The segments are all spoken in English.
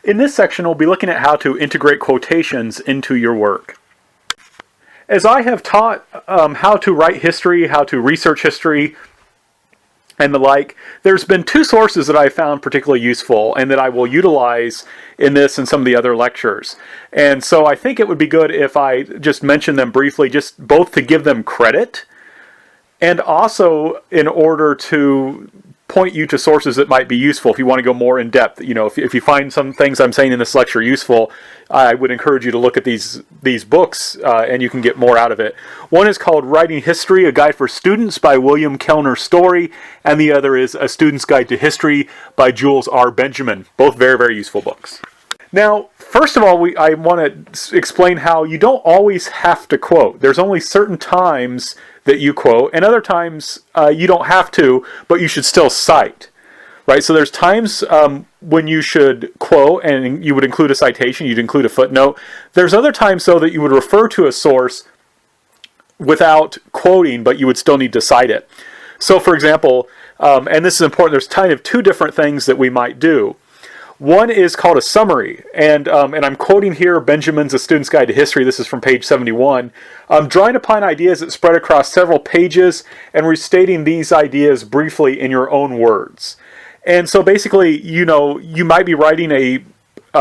In this section, we'll be looking at how to integrate quotations into your work. As I have taught how to write history, how to research history, and the like, there's been two sources that I found particularly useful and that I will utilize in this and some of the other lectures. And so I think it would be good if I just mention them briefly, just both to give them credit and also in order to point you to sources that might be useful if you want to go more in depth. You know, if you find some things I'm saying in this lecture useful, I would encourage you to look at these books and you can get more out of it. One is called Writing History, A Guide for Students by William Kellner Story, and the other is A Student's Guide to History by Jules R. Benjamin. Both very, very useful books. Now, first of all, I want to explain how you don't always have to quote. There's only certain times that you quote, and other times you don't have to, but you should still cite, right? So there's times when you should quote and you would include a citation, you'd include a footnote. There's other times, though, that you would refer to a source without quoting, but you would still need to cite it. So, for example, and this is important, there's kind of two different things that we might do. One is called a summary, and I'm quoting here Benjamin's A Student's Guide to History. This is from page 71. Drawing upon ideas that spread across several pages and restating these ideas briefly in your own words. And so basically, you know, you might be writing a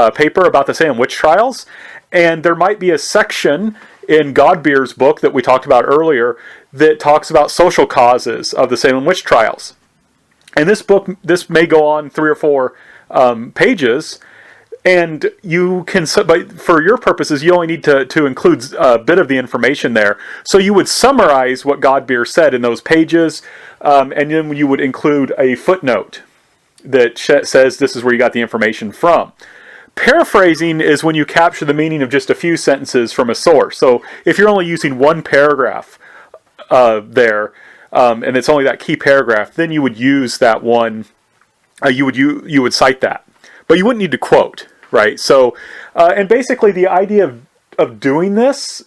paper about the Salem witch trials, and there might be a section in Godbeer's book that we talked about earlier that talks about social causes of the Salem witch trials. And this may go on 3 or 4 pages, and you can, but for your purposes, you only need to include a bit of the information there. So you would summarize what Godbeer said in those pages, and then you would include a footnote that says this is where you got the information from. Paraphrasing is when you capture the meaning of just a few sentences from a source. So if you're only using one paragraph there, and it's only that key paragraph, then you would use that one. You would cite that, but you wouldn't need to quote, right? So, and basically the idea of doing this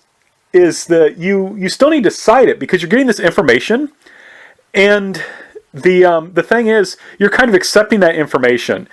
is that you still need to cite it because you're getting this information, and the thing is you're kind of accepting that information.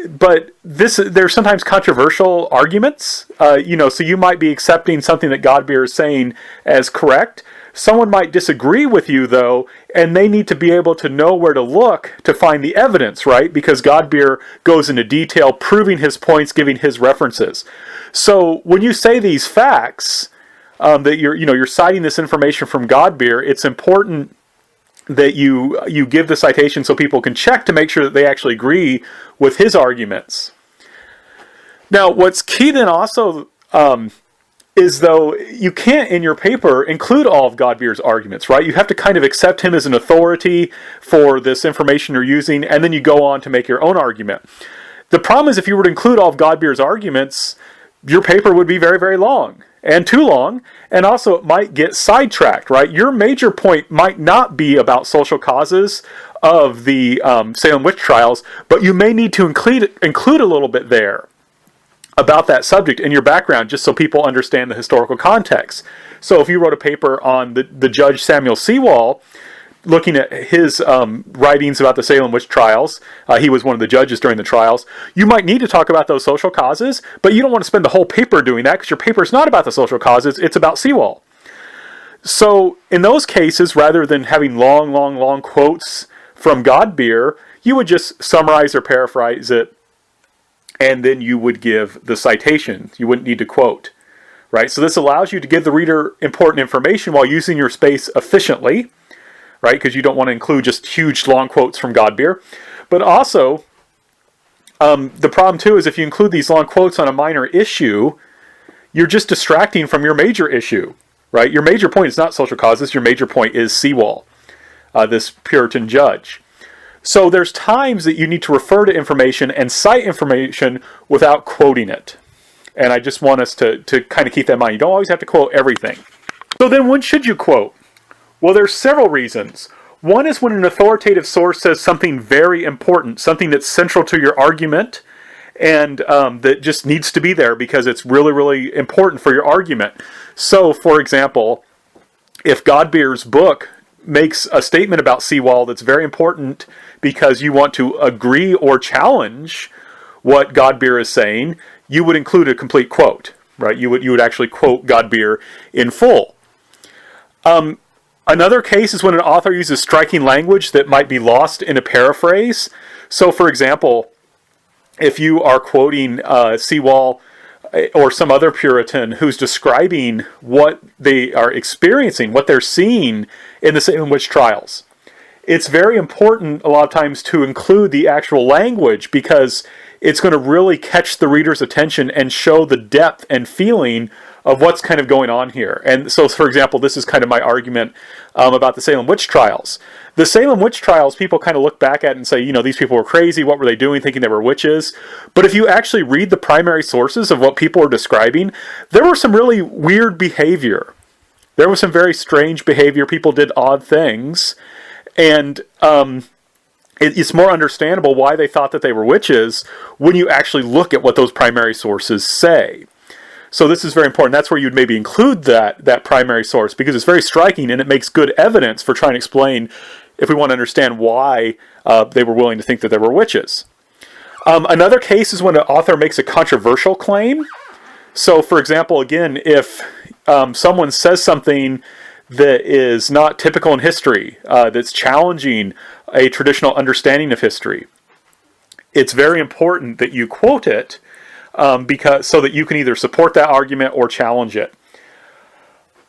But there's sometimes controversial arguments, so you might be accepting something that Godbeer is saying as correct. Someone might disagree with you, though, and they need to be able to know where to look to find the evidence, right? Because Godbeer goes into detail, proving his points, giving his references. So when you say these facts, that you're citing this information from Godbeer, it's important that you give the citation so people can check to make sure that they actually agree with his arguments. Now, what's key then also is, though, you can't in your paper include all of Godbeer's arguments, right? You have to kind of accept him as an authority for this information you're using, and then you go on to make your own argument. The problem is if you were to include all of Godbeer's arguments, your paper would be very, very long, and too long, and also it might get sidetracked, right? Your major point might not be about social causes of the Salem witch trials, but you may need to include a little bit there about that subject in your background, just so people understand the historical context. So if you wrote a paper on the Judge Samuel Sewall, looking at his writings about the Salem witch trials, he was one of the judges during the trials, you might need to talk about those social causes, but you don't want to spend the whole paper doing that because your paper is not about the social causes, it's about Sewall. So in those cases, rather than having long quotes from Godbeer, you would just summarize or paraphrase it, and then you would give the citation. You wouldn't need to quote, right? So this allows you to give the reader important information while using your space efficiently, right? Because you don't want to include just huge long quotes from Godbeer. But also, the problem too is if you include these long quotes on a minor issue, you're just distracting from your major issue, right? Your major point is not social causes. Your major point is Sewall, this Puritan judge. So there's times that you need to refer to information and cite information without quoting it. And I just want us to kind of keep that in mind. You don't always have to quote everything. So then when should you quote? Well, there's several reasons. One is when an authoritative source says something very important, something that's central to your argument, and that just needs to be there because it's really, really important for your argument. So, for example, if Godbeer's book makes a statement about Sewall that's very important because you want to agree or challenge what Godbeer is saying, you would include a complete quote, right? You would actually quote Godbeer in full. Another case is when an author uses striking language that might be lost in a paraphrase. So, for example, if you are quoting Sewall or some other Puritan who's describing what they are experiencing, what they're seeing in the Salem witch trials, it's very important a lot of times to include the actual language, because it's going to really catch the reader's attention and show the depth and feeling of what's kind of going on here. And so, for example, this is kind of my argument about the Salem witch trials. The Salem witch trials, people kind of look back at and say, you know, these people were crazy. What were they doing, thinking they were witches? But if you actually read the primary sources of what people are describing, there were some really weird behavior. There was some very strange behavior. People did odd things. And it's more understandable why they thought that they were witches when you actually look at what those primary sources say. So this is very important. That's where you'd maybe include that primary source, because it's very striking and it makes good evidence for trying to explain, if we want to understand why they were willing to think that they were witches. Another case is when an author makes a controversial claim. So, for example, again, if someone says something that is not typical in history, that's challenging a traditional understanding of history, it's very important that you quote it, because so that you can either support that argument or challenge it.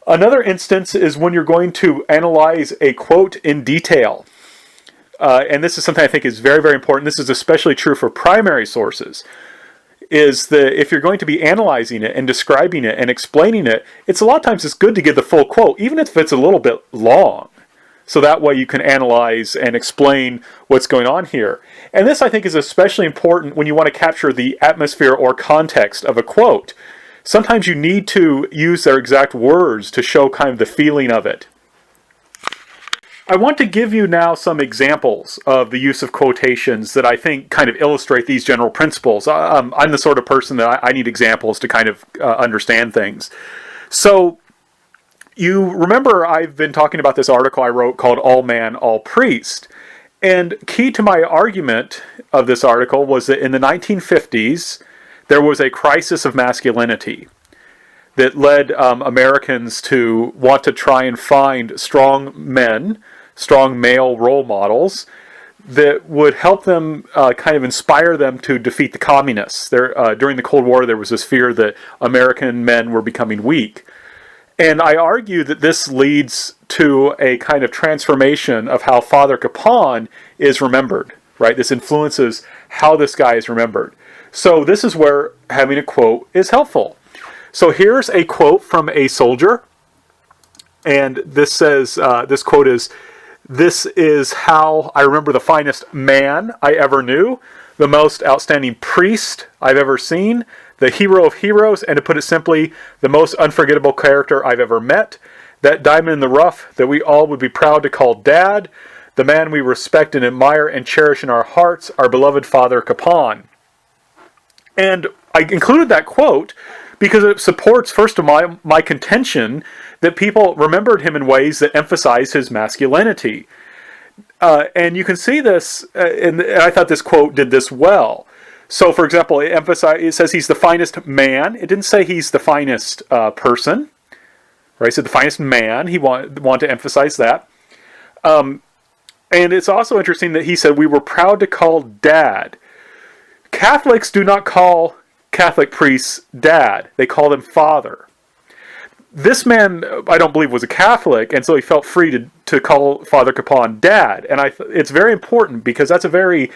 Another instance is when you're going to analyze a quote in detail. And this is something I think is very, very important. This is especially true for primary sources. Is that if you're going to be analyzing it and describing it and explaining it, it's a lot of times it's good to give the full quote, even if it's a little bit long. So that way you can analyze and explain what's going on here. And this, I think, is especially important when you want to capture the atmosphere or context of a quote. Sometimes you need to use their exact words to show kind of the feeling of it. I want to give you now some examples of the use of quotations that I think kind of illustrate these general principles. I'm the sort of person that I need examples to kind of understand things. So, you remember I've been talking about this article I wrote called All Man, All Priest. And key to my argument of this article was that in the 1950s, there was a crisis of masculinity that led Americans to want to try and find strong men, strong male role models that would help them kind of inspire them to defeat the communists. During the Cold War, there was this fear that American men were becoming weak. And I argue that this leads to a kind of transformation of how Father Capon is remembered, right? This influences how this guy is remembered. So this is where having a quote is helpful. So here's a quote from a soldier. And this says, this quote is, "This is how I remember the finest man I ever knew, the most outstanding priest I've ever seen, the hero of heroes, and to put it simply, the most unforgettable character I've ever met, that diamond in the rough that we all would be proud to call Dad, the man we respect and admire and cherish in our hearts, our beloved Father Capon." And I included that quote because it supports, first of all, my contention that people remembered him in ways that emphasize his masculinity. And you can see this, and I thought this quote did this well. So, for example, it says he's the finest man. It didn't say he's the finest person. Right? It said the finest man. He want to emphasize that. And it's also interesting that he said we were proud to call Dad. Catholics do not call Catholic priests Dad. They call them Father. This man, I don't believe, was a Catholic, and so he felt free to call Father Capon Dad. And it's very important because that's a very,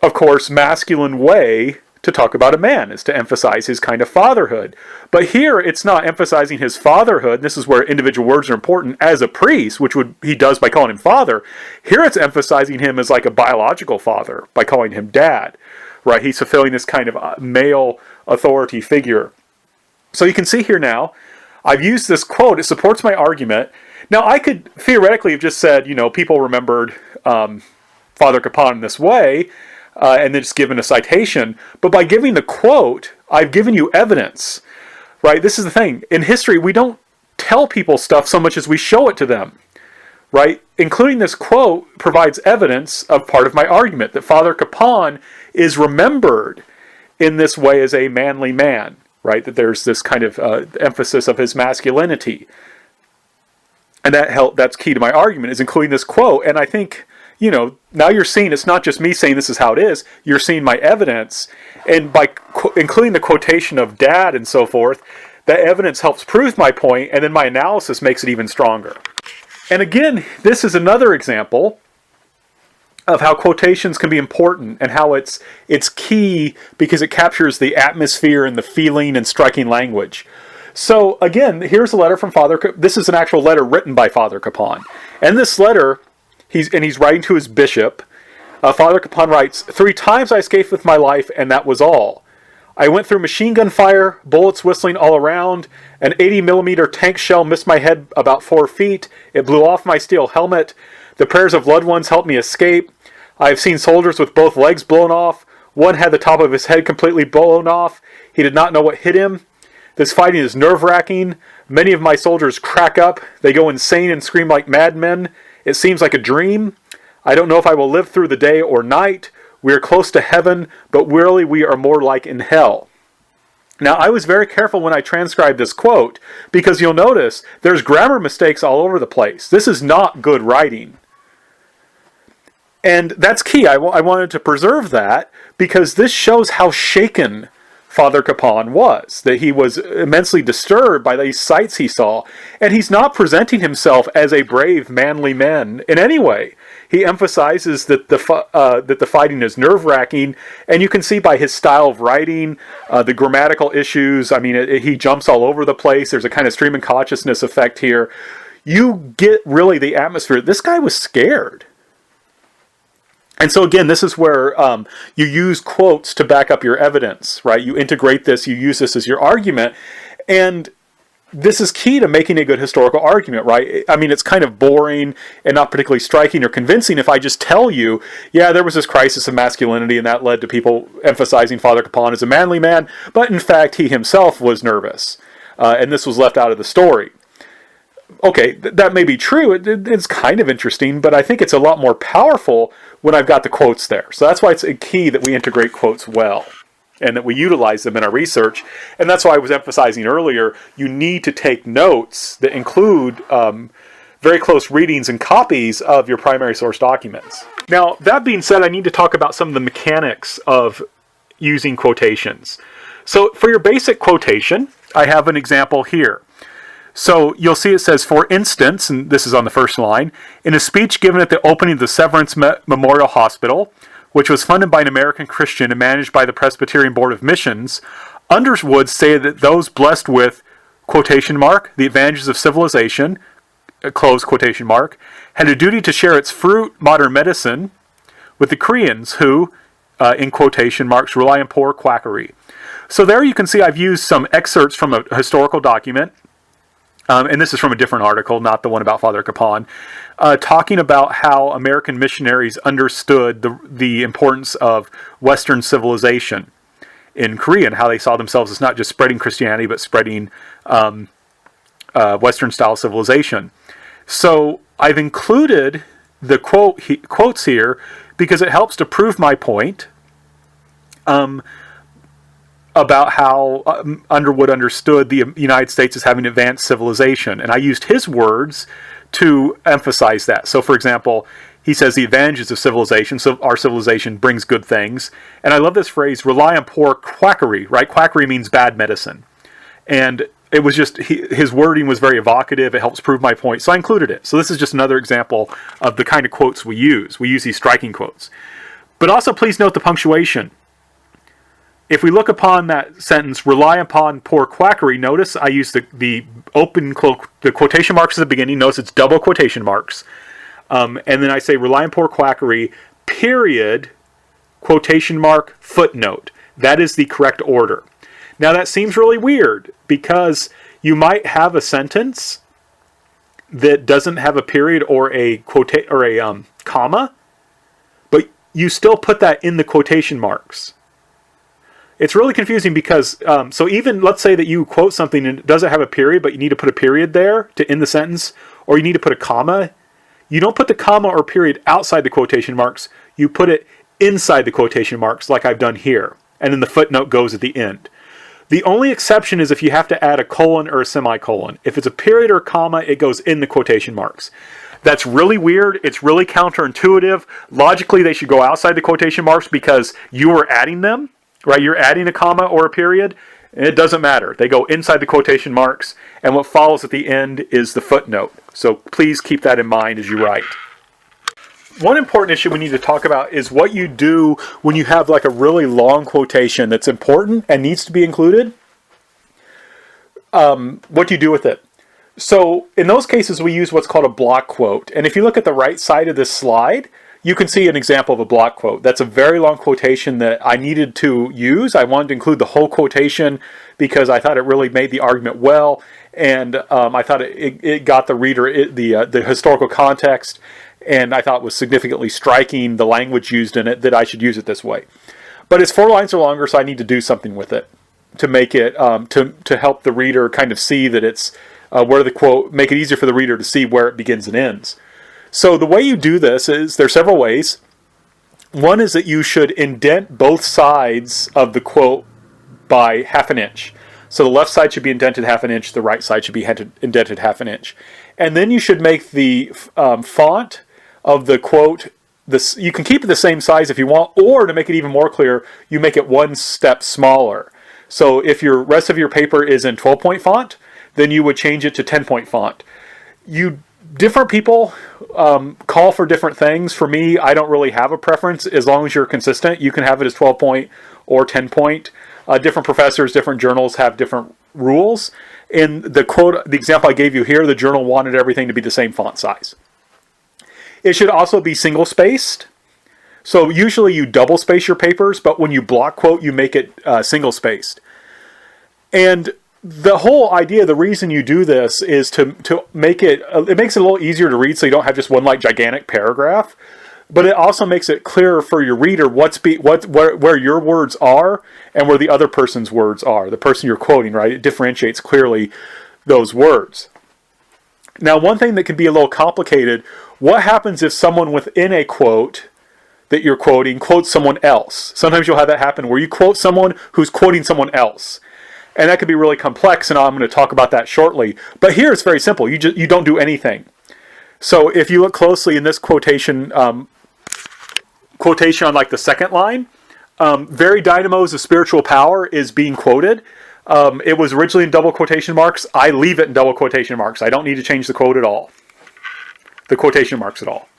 of course, masculine way to talk about a man, is to emphasize his kind of fatherhood. But here, it's not emphasizing his fatherhood. This is where individual words are important as a priest, which he does by calling him father. Here, it's emphasizing him as like a biological father by calling him Dad. Right? He's fulfilling this kind of male authority figure. So you can see here now, I've used this quote. It supports my argument. Now, I could theoretically have just said, people remembered Father Capon in this way, and then just given a citation. But by giving the quote, I've given you evidence. Right? This is the thing. In history, we don't tell people stuff so much as we show it to them. right? Including this quote provides evidence of part of my argument, that Father Capon is remembered in this way as a manly man, right? That there's this kind of emphasis of his masculinity. And that's key to my argument, is including this quote. And I think, now you're seeing, it's not just me saying this is how it is, you're seeing my evidence. And by including the quotation of Dad and so forth, that evidence helps prove my point, and then my analysis makes it even stronger. And again, this is another example of how quotations can be important, and how it's key because it captures the atmosphere and the feeling and striking language. So again, here's a letter from this is an actual letter written by Father Capon. And this letter, he's writing to his bishop. Father Capon writes, 3 times I escaped with my life, and that was all. I went through machine gun fire, bullets whistling all around. An 80mm tank shell missed my head about 4 feet. It blew off my steel helmet. The prayers of loved ones helped me escape. I have seen soldiers with both legs blown off. One had the top of his head completely blown off. He did not know what hit him. This fighting is nerve-wracking. Many of my soldiers crack up. They go insane and scream like madmen. It seems like a dream. I don't know if I will live through the day or night. We are close to heaven, but really we are more like in hell. Now, I was very careful when I transcribed this quote, because you'll notice there's grammar mistakes all over the place. This is not good writing. And that's key. I wanted to preserve that, because this shows how shaken Father Capon was, that he was immensely disturbed by these sights he saw. And he's not presenting himself as a brave, manly man in any way. He emphasizes that the fighting is nerve-wracking, and you can see by his style of writing, the grammatical issues. I mean, he jumps all over the place. There's a kind of stream of consciousness effect here. You get really the atmosphere. This guy was scared. And so again, this is where you use quotes to back up your evidence, right? You integrate this, you use this as your argument, and this is key to making a good historical argument, right? I mean, it's kind of boring and not particularly striking or convincing if I just tell you, yeah, there was this crisis of masculinity and that led to people emphasizing Father Capon as a manly man, but in fact, he himself was nervous, and this was left out of the story. Okay, that may be true. It's kind of interesting, but I think it's a lot more powerful when I've got the quotes there. So that's why it's a key that we integrate quotes well, and that we utilize them in our research. And that's why I was emphasizing earlier, you need to take notes that include very close readings and copies of your primary source documents. Now, that being said, I need to talk about some of the mechanics of using quotations. So for your basic quotation, I have an example here. So you'll see it says, for instance, and this is on the first line, in a speech given at the opening of the Severance Memorial Hospital, which was funded by an American Christian and managed by the Presbyterian Board of Missions, Underwood stated that those blessed with, quotation mark, the advantages of civilization, close quotation mark, had a duty to share its fruit, modern medicine, with the Koreans who, in quotation marks, rely on poor quackery. So there you can see I've used some excerpts from a historical document, and this is from a different article, not the one about Father Capon, talking about how American missionaries understood the importance of Western civilization in Korea, and how they saw themselves as not just spreading Christianity, but spreading Western-style civilization. So I've included the quotes here because it helps to prove my point about how Underwood understood the United States as having advanced civilization. And I used his words to emphasize that. So, for example, he says the advantages of civilization, so our civilization brings good things. And I love this phrase, rely on poor quackery, right? Quackery means bad medicine. And it was just, his wording was very evocative. It helps prove my point. So I included it. So this is just another example of the kind of quotes we use. We use these striking quotes. But also please note the punctuation. If we look upon that sentence, rely upon poor quackery, notice I use the quotation marks at the beginning. Notice it's double quotation marks. And then I say rely on poor quackery, period, quotation mark, footnote. That is the correct order. Now that seems really weird because you might have a sentence that doesn't have a period or a comma, but you still put that in the quotation marks. It's really confusing because, so even, let's say that you quote something and it doesn't have a period, but you need to put a period there to end the sentence, or you need to put a comma, you don't put the comma or period outside the quotation marks. You put it inside the quotation marks like I've done here. And then the footnote goes at the end. The only exception is if you have to add a colon or a semicolon. If it's a period or a comma, it goes in the quotation marks. That's really weird. It's really counterintuitive. Logically, they should go outside the quotation marks because you are adding them, right? You're adding a comma or a period. And it doesn't matter. They go inside the quotation marks, and what follows at the end is the footnote. So please keep that in mind as you write. One important issue we need to talk about is what you do when you have like a really long quotation that's important and needs to be included. What do you do with it? So in those cases, we use what's called a block quote. And if you look at the right side of this slide, you can see an example of a block quote. That's a very long quotation that I needed to use. I wanted to include the whole quotation because I thought it really made the argument well, and I thought it got the reader the historical context, and I thought it was significantly striking the language used in it that I should use it this way. But it's 4 lines or longer, so I need to do something with it to make it to help the reader kind of see that it's where the quote, make it easier for the reader to see where it begins and ends. So the way you do this is, there's several ways. One is that you should indent both sides of the quote by 1/2 inch. So the left side should be indented 1/2 inch, the right side should be indented 1/2 inch. And then you should make the font of the quote, you can keep it the same size if you want, or to make it even more clear, you make it 1 step smaller. So if your rest of your paper is in 12-point font, then you would change it to 10-point font. Different people call for different things. For me, I don't really have a preference. As long as you're consistent, you can have it as 12-point or 10-point. Different professors, different journals have different rules. In the example I gave you here, the journal wanted everything to be the same font size. It should also be single-spaced. So usually you double-space your papers, but when you block quote, you make it single-spaced. And the whole idea, the reason you do this is to make it makes it a little easier to read, so you don't have just one like gigantic paragraph, but it also makes it clearer for your reader where your words are and where the other person's words are, the person you're quoting, right? It differentiates clearly those words. Now, one thing that can be a little complicated, what happens if someone within a quote that you're quoting quotes someone else? Sometimes you'll have that happen where you quote someone who's quoting someone else. And that could be really complex, and I'm going to talk about that shortly. But here it's very simple. You don't do anything. So if you look closely in this quotation on like the second line, very dynamos of spiritual power is being quoted. It was originally in double quotation marks. I leave it in double quotation marks. I don't need to change the quote at all. The quotation marks at all.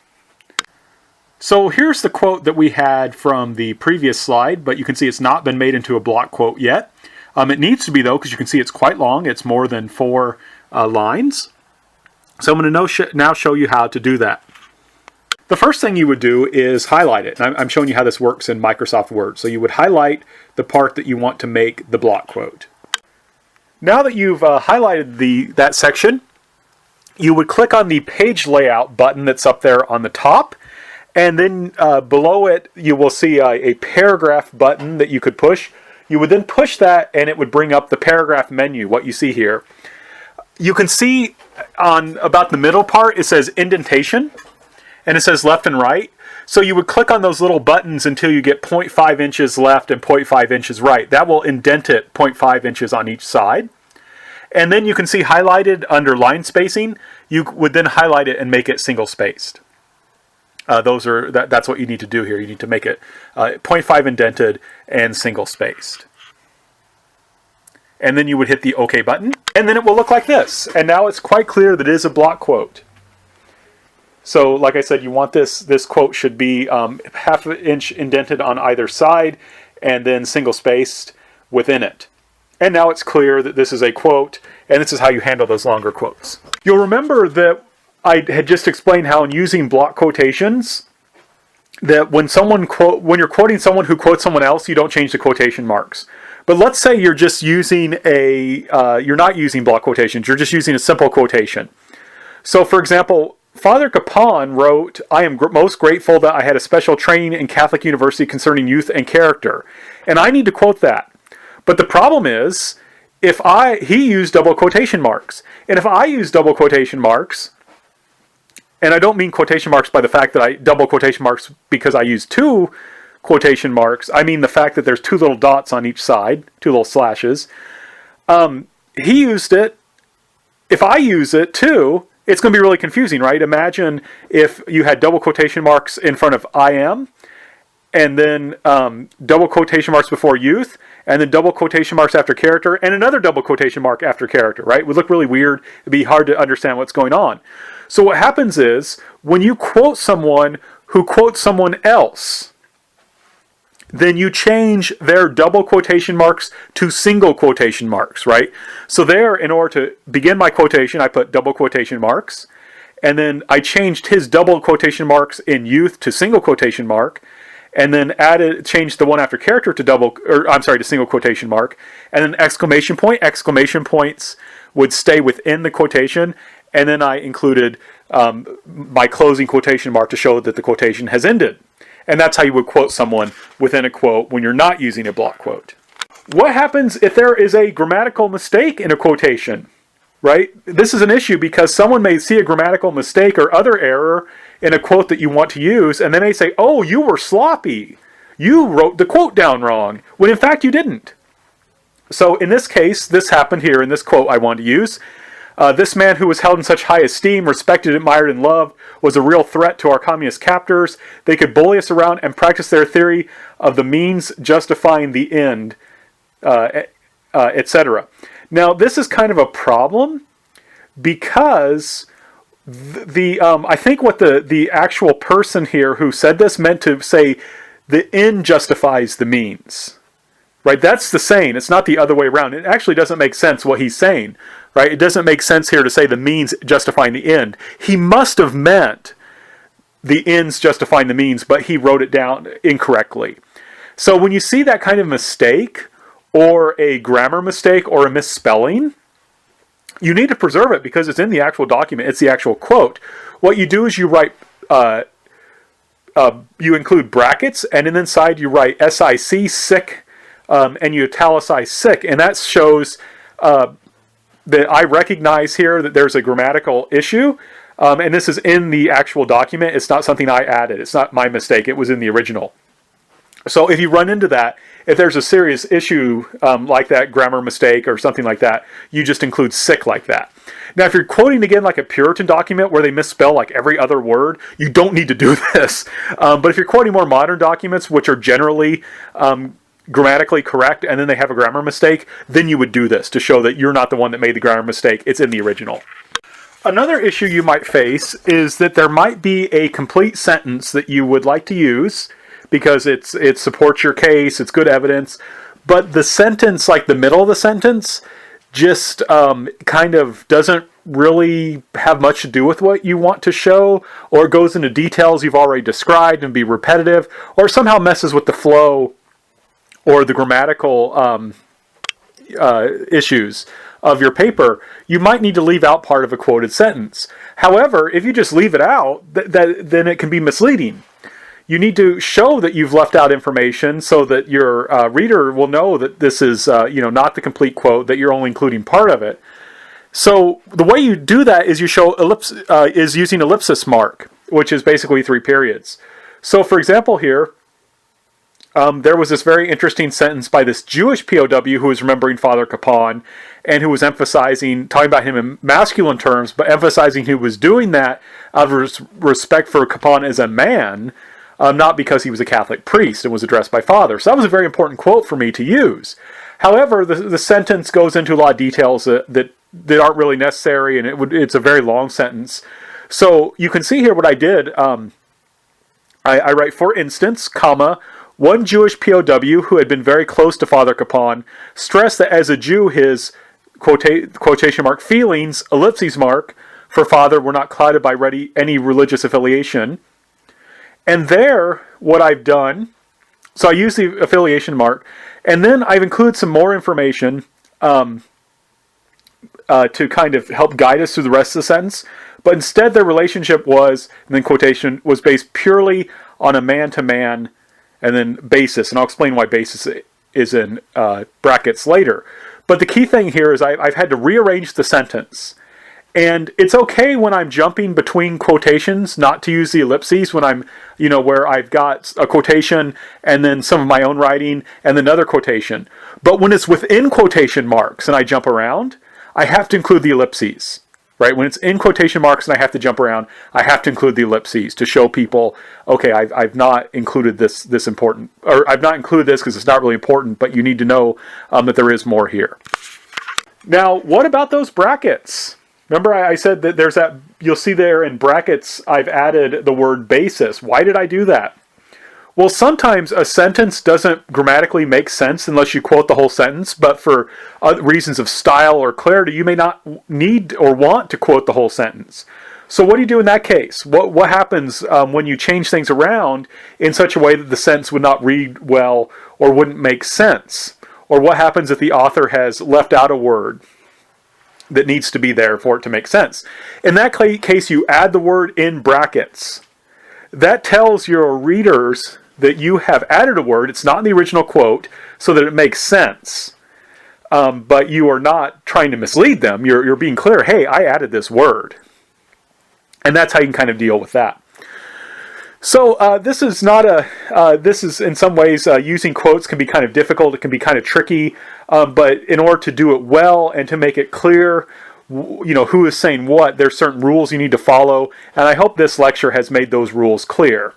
So here's the quote that we had from the previous slide, but you can see it's not been made into a block quote yet. It needs to be, though, because you can see it's quite long. It's more than 4 lines. So I'm going to now show you how to do that. The first thing you would do is highlight it. And I'm showing you how this works in Microsoft Word. So you would highlight the part that you want to make the block quote. Now that you've highlighted that section, you would click on the page layout button that's up there on the top. And then below it, you will see a paragraph button that you could push. You would then push that, and it would bring up the paragraph menu, what you see here. You can see on about the middle part, it says indentation, and it says left and right. So you would click on those little buttons until you get 0.5 inches left and 0.5 inches right. That will indent it 0.5 inches on each side. And then you can see highlighted under line spacing, you would then highlight it and make it single-spaced. That's what you need to do here. You need to make it 0.5 indented and single-spaced. And then you would hit the OK button, and then it will look like this. And now it's quite clear that it is a block quote. So, like I said, you want this quote should be 1/2 inch indented on either side, and then single-spaced within it. And now it's clear that this is a quote, and this is how you handle those longer quotes. You'll remember that I had just explained how in using block quotations, that when you're quoting someone who quotes someone else, you don't change the quotation marks. But let's say you're just using you're not using block quotations, you're just using a simple quotation. So for example, Father Capon wrote, "I am most grateful that I had a special training in Catholic University concerning youth and character." And I need to quote that. But the problem is, he used double quotation marks. And if I use double quotation marks, And I don't mean quotation marks by the fact that I double quotation marks because I use two quotation marks. I mean the fact that there's two little dots on each side, two little slashes. He used it. If I use it too, it's going to be really confusing, right? Imagine if you had double quotation marks in front of I am, and then double quotation marks before youth, and then double quotation marks after character, and another double quotation mark after character, right? It would look really weird. It'd be hard to understand what's going on. So what happens is, when you quote someone who quotes someone else, then you change their double quotation marks to single quotation marks, right? So there, in order to begin my quotation, I put double quotation marks, and then I changed his double quotation marks in youth to single quotation mark, and then changed the one after character to single quotation mark, and then exclamation points would stay within the quotation, and then I included my closing quotation mark to show that the quotation has ended. And that's how you would quote someone within a quote when you're not using a block quote. What happens if there is a grammatical mistake in a quotation? Right? This is an issue because someone may see a grammatical mistake or other error in a quote that you want to use, and then they say, oh, you were sloppy. You wrote the quote down wrong, when in fact you didn't. So in this case, this happened here in this quote I wanted to use. This man who was held in such high esteem, respected, admired, and loved, was a real threat to our communist captors. They could bully us around and practice their theory of the means justifying the end, etc. Now, this is kind of a problem because I think what the actual person here who said this meant to say the end justifies the means. Right? That's the saying. It's not the other way around. It actually doesn't make sense what he's saying. Right? It doesn't make sense here to say the means justifying the end. He must have meant the ends justifying the means, but he wrote it down incorrectly. So when you see that kind of mistake, or a grammar mistake, or a misspelling, you need to preserve it because it's in the actual document. It's the actual quote. What you do is you write, you include brackets, and then inside you write SIC, sick, and you italicize sick, and that shows that I recognize here that there's a grammatical issue, and this is in the actual document. It's not something I added. It's not my mistake. It was in the original. So if you run into that, if there's a serious issue like that, grammar mistake or something like that, you just include sick like that. Now, if you're quoting again like a Puritan document where they misspell like every other word, you don't need to do this. But if you're quoting more modern documents, which are generally grammatically correct, and then they have a grammar mistake, then you would do this to show that you're not the one that made the grammar mistake. It's in the original. Another issue you might face is that there might be a complete sentence that you would like to use because it supports your case, it's good evidence, but the sentence, like the middle of the sentence, just kind of doesn't really have much to do with what you want to show, or it goes into details you've already described and be repetitive, or somehow messes with the flow or the grammatical issues of your paper. You might need to leave out part of a quoted sentence. However, if you just leave it out, then it can be misleading. You need to show that you've left out information so that your reader will know that this is not the complete quote, that you're only including part of it. So the way you do that is you show is using ellipsis mark, which is basically 3 periods. So for example here, there was this very interesting sentence by this Jewish POW who was remembering Father Capon, and who was talking about him in masculine terms, but emphasizing he was doing that out of respect for Capon as a man, not because he was a Catholic priest and was addressed by Father. So that was a very important quote for me to use. However, the sentence goes into a lot of details that aren't really necessary, and it's a very long sentence. So you can see here what I did. I write, for instance, comma, one Jewish POW who had been very close to Father Capon stressed that as a Jew his quotation mark feelings, ellipses mark, for Father were not clouded by any religious affiliation. And there, what I've done, so I use the affiliation mark, and then I've included some more information to kind of help guide us through the rest of the sentence. But instead their relationship was, and then quotation, was based purely on a man-to-man and then basis, and I'll explain why basis is in brackets later. But the key thing here is I've had to rearrange the sentence, And it's okay when I'm jumping between quotations not to use the ellipses when I'm, where I've got a quotation and then some of my own writing and then another quotation. But when it's within quotation marks and I jump around, I have to include the ellipses, right? When it's in quotation marks and I have to jump around, I have to include the ellipses to show people, okay, I've not included this important, or I've not included this because it's not really important, but you need to know that there is more here. Now, what about those brackets? Remember I said that there's that, you'll see there in brackets, I've added the word basis. Why did I do that? Well, sometimes a sentence doesn't grammatically make sense unless you quote the whole sentence, but for reasons of style or clarity, you may not need or want to quote the whole sentence. So what do you do in that case? What happens when you change things around in such a way that the sentence would not read well or wouldn't make sense? Or what happens if the author has left out a word that needs to be there for it to make sense? In that case, you add the word in brackets. That tells your readers that you have added a word, it's not in the original quote, so that it makes sense. But you are not trying to mislead them. You're being clear, hey, I added this word. And that's how you can kind of deal with that. So this is not this is in some ways, using quotes can be kind of difficult, it can be kind of tricky, but in order to do it well and to make it clear, who is saying what, there's certain rules you need to follow, and I hope this lecture has made those rules clear.